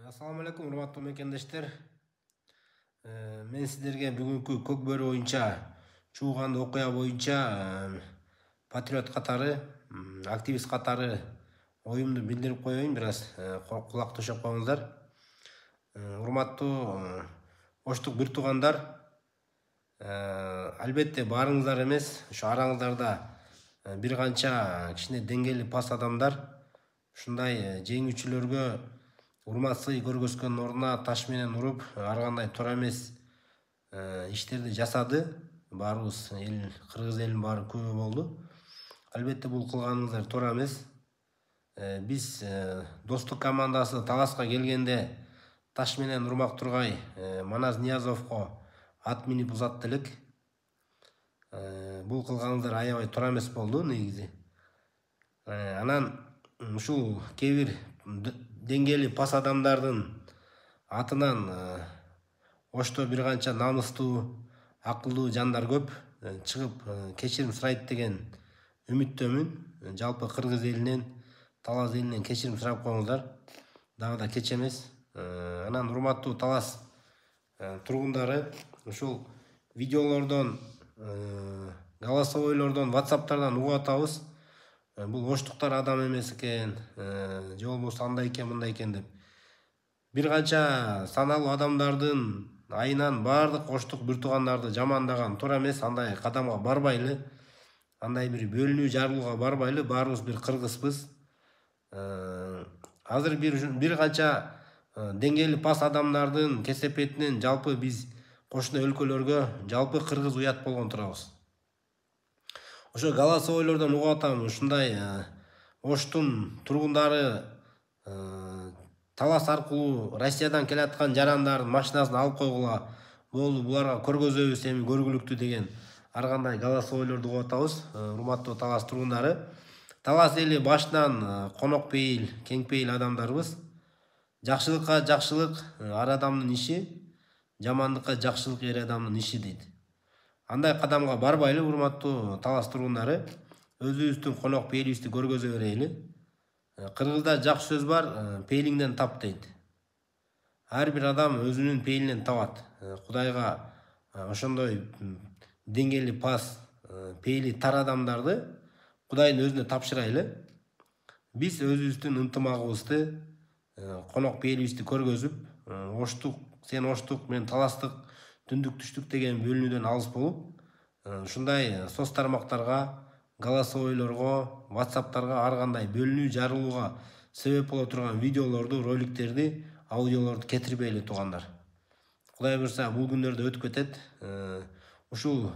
Assalamu alaikum, урматтуу мекендештер. Мен сиздерге бүгүнкү Көкбөрү боюнча чууганды окуя боюнча патриот катары, активист катары оюмду билдирип коеюн, бир аз кулак төшөп коюңуздар. Урматтуу оштук бир туугандар, албетте баарыңыздар эмес, ошо араңыздарда бир канча кичине деңгээлүү пас адамдар ушундай жеңүүчүлөргө урмат сый көргөзгөндүн ордуна таш менен уруп, ар кандай туура эмес иштерди жасады. Баарыбыз эл, кыргыз элинин баары күбө болду. Албетте бул кылганыңыздар туура эмес. Биз достук командасы таласка келгенде таш менен урмак тургай Маназ Ниязовго ат минип узатты элек. Бул кылганыңыздар аябай туура эмес болду негизи. Анан ушул кээ бир деңгээлүү пас адамдардын атынан ошто бир канча намыстуу, акылдуу жандар көп чыгып кечирим сурайт деген үмүттөмүн. Жалпы кыргыз элинен, Талас элинен кечирим сурап коюңуздар. Дагы да кеч эмес. Анан урматтуу Талас тургундары, ушул видеолордон, голосовойлордон, WhatsApp'тардан угуп атабыз. Бул оштуктар адам эмес экен, же болбосо андай экен, мындай экен деп. Бир канча саналуу адамдардын айынан баардык оштук бир туугандарды жамандаган туура эмес. Андай кадамга барбайлы, андай бир бөлүнүү жарылууга барбайлы. Баарыбыз бир кыргызбыз. Азыр бир канча деңгээлүү пас адамдардын кесепетинен жалпы биз кошуна өлкөлөргө, жалпы кыргыз уят болгон турабыз. Ошо голосовойлордон угуп атам, ушундай оштун тургундары Талас аркылуу Россиядан келаткан жарандардын машинасын алып койгула, болду буларга көргөзөбүз эми көргүлүктүү деген ар кандай голосовойлорду угуп атабыз. Урматтуу Талас тургундары, Талас эли башынан конок пейил, кең пейил адамдарбыз. Жакшылыкка жакшылык ар адамдын иши, жамандыкка жакшылык эр адамдын иши дейт. Андай кадамга барбайлы, урматтуу Талас тургундары. Өзүбүздүн конок пейилибизди көргөзө берели. Кыргызда жакшы сөз бар, пейлиңден тап дейт. Ар бир адам өзүнүн пейлинен табат. Кудайга ошондой деңгээлүү пас, пейли тар адамдарды Кудайдын өзүнө тапшырайлы. Биз өзүбүздүн ынтымагыбызды, конок пейлибизди көргөзүп, оштук, сен оштук, мен таластык, түндүк түштүк деген бөлүнүүдөн алыс болуп, ушундай соц тармактарга, голосовойлорго, WhatsApp'тарга ар кандай бөлүнүү жарылууга себеп боло турган видеолорду, роликтерди, аудиолорду кетирбейли туугандар. Кудай буйрса бул күндөрдө өтүп кетет. Ушул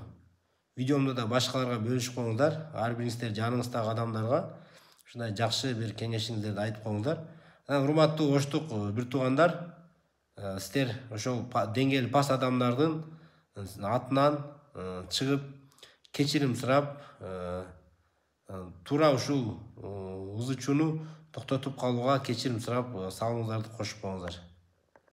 видеомду да башкаларга бөлүшүп коюңуздар. Ар бириңиздер жаныңыздагы адамдарга ушундай жакшы бир кеңешиңиздерди айтып коюңуздар. Урматтуу оштук бир туугандар, сиздер ошол деңгээлүү пас адамдардын атынан чыгып кечирим сурап, туура ушул узучууну токтотуп калууга кечирим сурап салымыңыздарды кошуп коюңуздар.